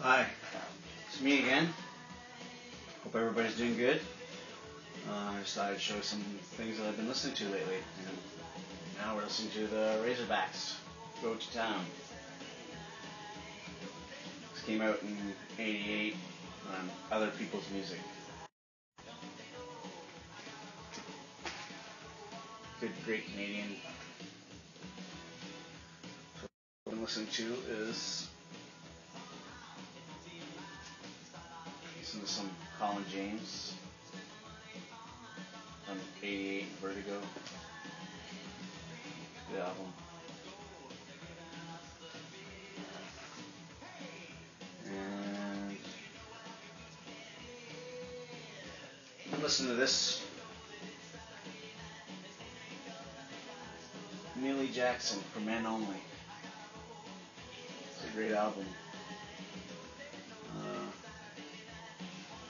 Hi, it's me again. Hope everybody's doing good. I just thought I'd show some things that I've been listening to lately. And now we're listening to the Razorbacks Go to Town. This came out in '88 on Other People's Music. Good, great Canadian. So what I've been listening to is some Colin James from '88 Vertigo. Good album. And listen to this. Millie Jackson, For Men Only. It's a great album.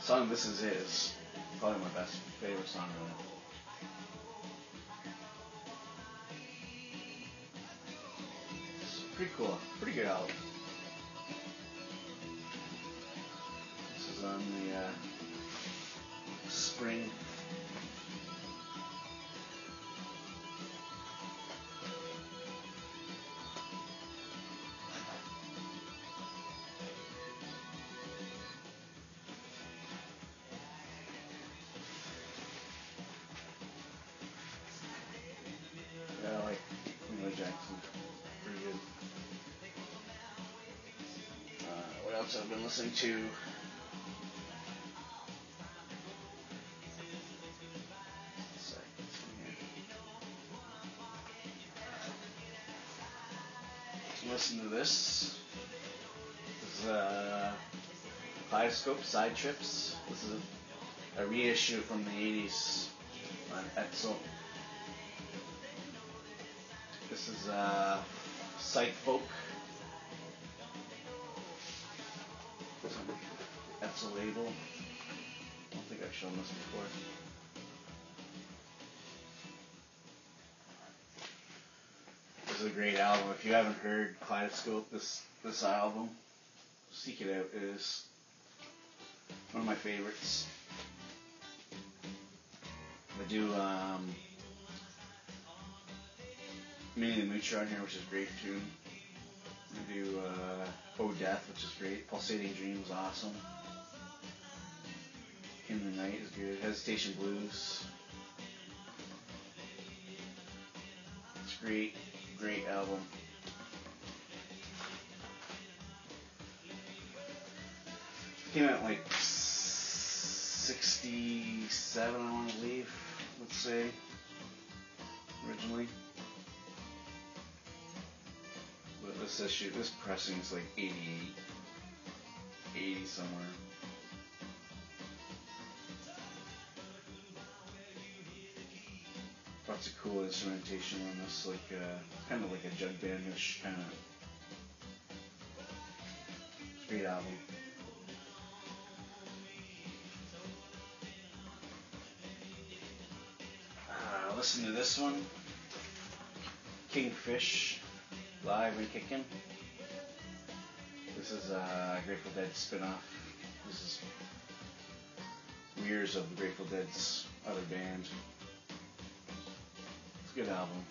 Song This Is It is probably my favorite song on it. It's pretty cool. Pretty good album. This is on the spring. Yeah, I like Millie Jackson. Pretty good. What else I've been listening to? Listen to this. This is Kaleidoscope Side Trips. This is a reissue from the 80s on Etzel. This is Psych Folk. Etzel label. I don't think I've shown this before. This is a great album. If you haven't heard Kaleidoscope, this album, seek it out. It is one of my favorites. I do Minnie the Moocher on here, which is a great tune. I do Oh Death, which is great. Pulsating Dream is awesome. In the Night is good. Hesitation Blues. It's great. Great album. Came out like 67, I want to believe, let's say, originally. But this issue, this pressing is like 88, 80 somewhere. Lots of cool instrumentation on this, like kind of like a jug band-ish kind of. It's a great album. Listen to this one, Kingfish, Live and Kickin'. This is a Grateful Dead spin-off. This is years of the Grateful Dead's other band. It's a good album.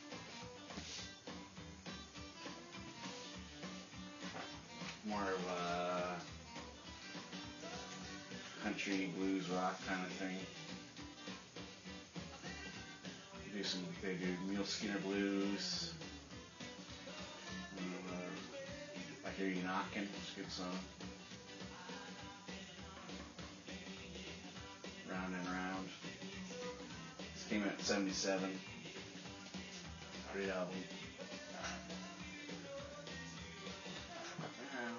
More of a country blues rock kind of thing. They do Mule Skinner Blues. I Hear You Knockin', it's a good song. Round and Round. This came out in '77. Great album.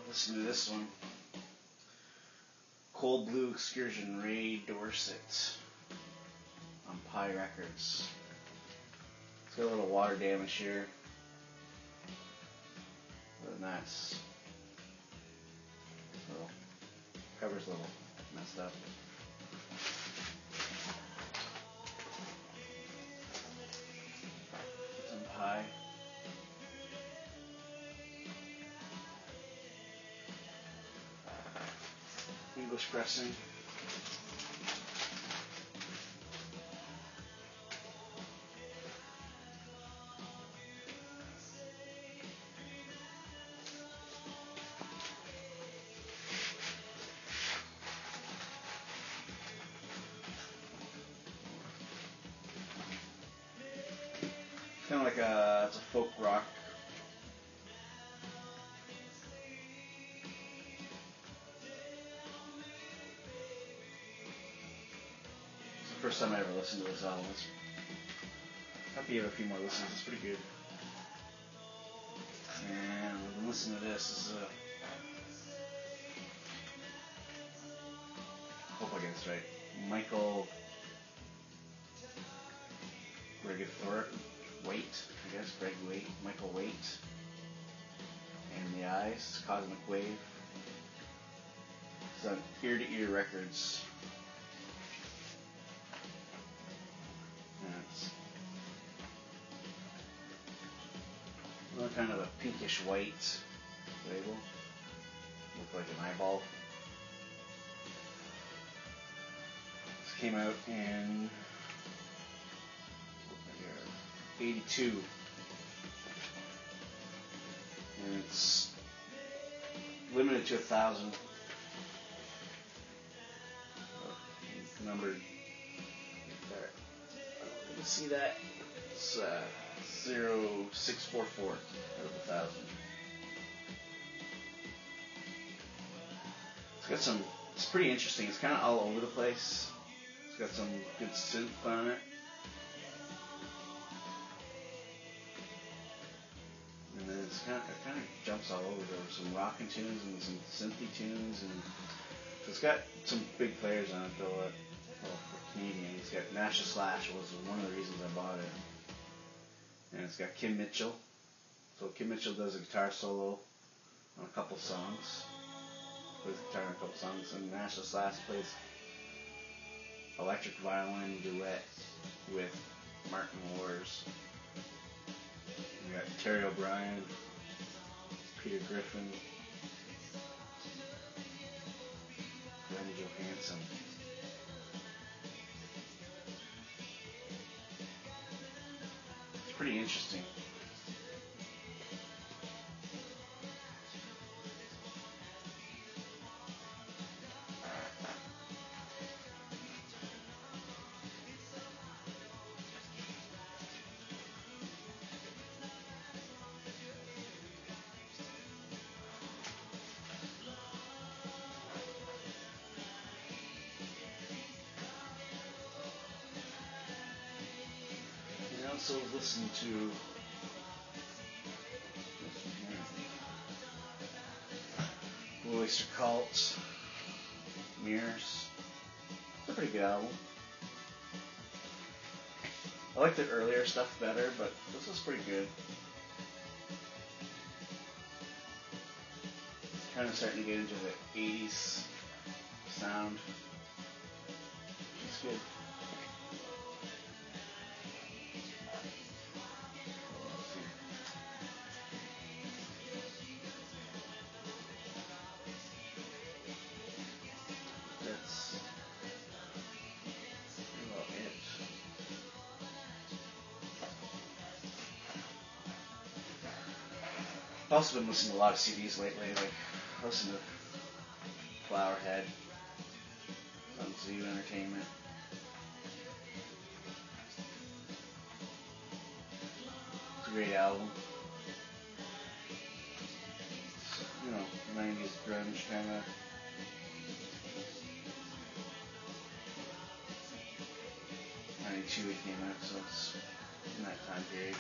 Listen to this one. Cold Blue Excursion, Ray Dorset on Pie Records. It's got a little water damage here. But that's cover's a little messed up. Some Pie. push pressing. Kind of like it's a folk rock. It's the first time I ever listened to this album. I'll give it a few more listens. It's pretty good. And we've been listening to this. This is hope I get this right. Michael Waite, I guess. Greg Waite. Michael Waite. And the Eyes. Cosmic Wave. It's on Ear to Ear Records. And it's kind of a pinkish white label. Look like an eyeball. This came out in 82. And it's limited to 1,000. Numbered there. You can see that. It's 0644 out of 1,000. It's pretty interesting. It's kind of all over the place. It's got some good synth on it. And then it kind of jumps all over. There's some rockin' tunes and some synthy tunes, and so it's got some big players on it though. Well, for Canadian, it's got Nash Slash was one of the reasons I bought it, and it's got Kim Mitchell. So Kim Mitchell does a guitar solo on a couple songs, plays guitar on a couple songs, and Nash Slash plays electric violin duet with Martin Wars. We got Terry O'Brien, Peter Griffin, Glenn Johansson. It's pretty interesting. Also listen to Blue Oyster Cult, Mirrors. It's a pretty good album. I liked the earlier stuff better, but this is pretty good. It's kind of starting to get into the 80s sound. It's good. I've also been listening to a lot of CDs lately. Like, I listen to Flowerhead on Zoo Entertainment. It's a great album. It's, 90s grunge kind of. '92 it came out, so it's in that time period.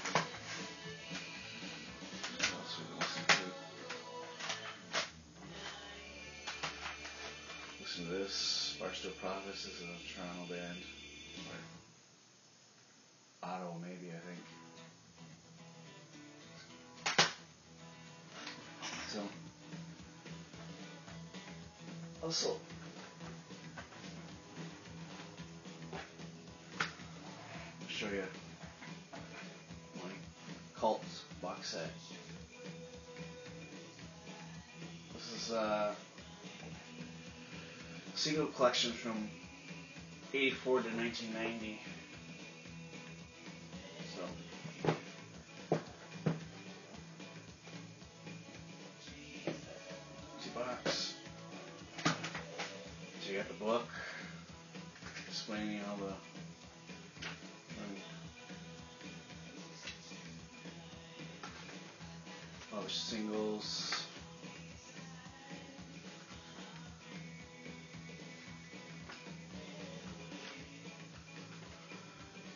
Listen to this. Barstow Prophets is a Toronto band. Or Ottawa, maybe, I think. So, also, I'll show you my Cult box set. This is single collection from 84 to 1990. So, easy box. So you got the book explaining all the singles.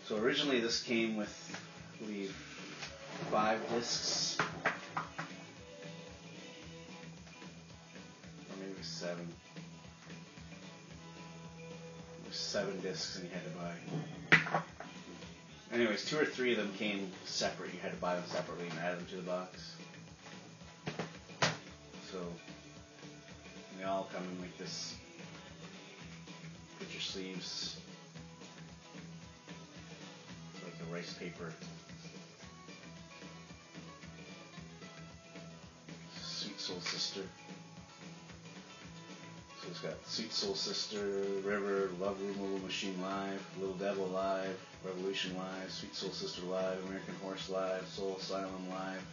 So originally this came with, I believe, 5 discs, or maybe 7. There was 7 discs and you had to buy. Anyways, 2 or 3 of them came separate. You had to buy them separately and add them to the box. So they all come in like this. Put your sleeves. Like the rice paper. Sweet Soul Sister. So it's got Sweet Soul Sister, River, Love Removal Machine Live, Little Devil Live, Revolution Live, Sweet Soul Sister Live, American Horse Live, Soul Asylum Live,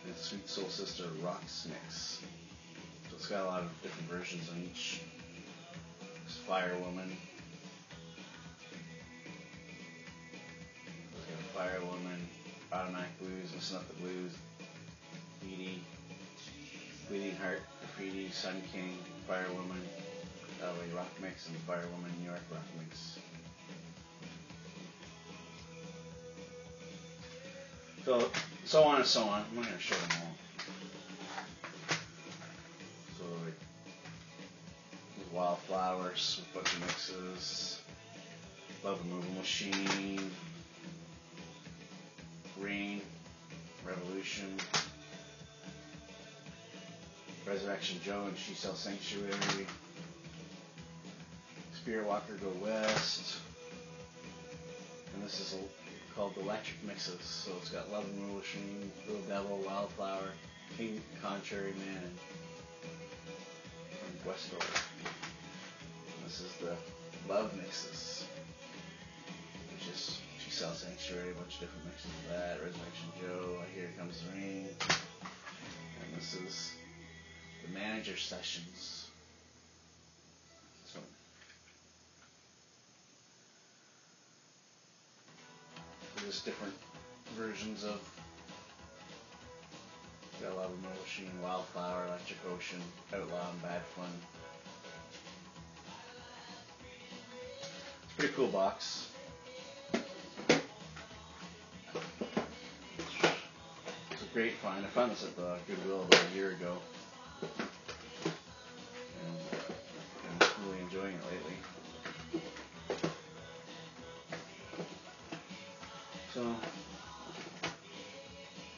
and Sweet Soul Sister Rocks Mix. So it's got a lot of different versions on each. There's Fire Woman. There's got Fire Woman, Automatic Blues, Listen Up the Blues, Edie, Bleeding Heart, Graffiti, Sun King, Fire Woman, LA Rock Mix, and Fire Woman New York Rock Mix. So on and so on. I'm not going to show them all. So like Wildflowers with a bunch of mixes, Love Removal Machine, Rain, Revolution, Resurrection Joe and She Sells Sanctuary, Spirit Walker Go West, and this is called Electric Mixes. So it's got Love Removal Machine, Little Devil, Wildflower, King, Contrary Man, and Westover. And this is the Love Mixes, which is She Sells Sanctuary, a bunch of different mixes of that, Resurrection Joe, Here Comes the Rain, and this is the Manager Sessions. So just different versions of got Love Removal Machine, Wildflower, Electric Ocean, Outlaw, and Bad Fun. Pretty cool box. It's a great find. I found this at the Goodwill about a year ago. And I'm really enjoying it lately. So,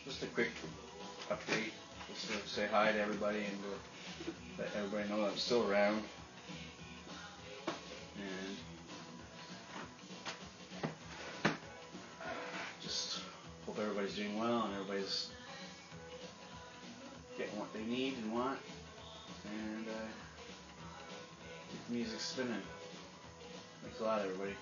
just a quick update, just to say hi to everybody and to let everybody know that I'm still around. And just hope everybody's doing well and everybody's getting what they need and want. And keep the music spinning. Thanks a lot, everybody.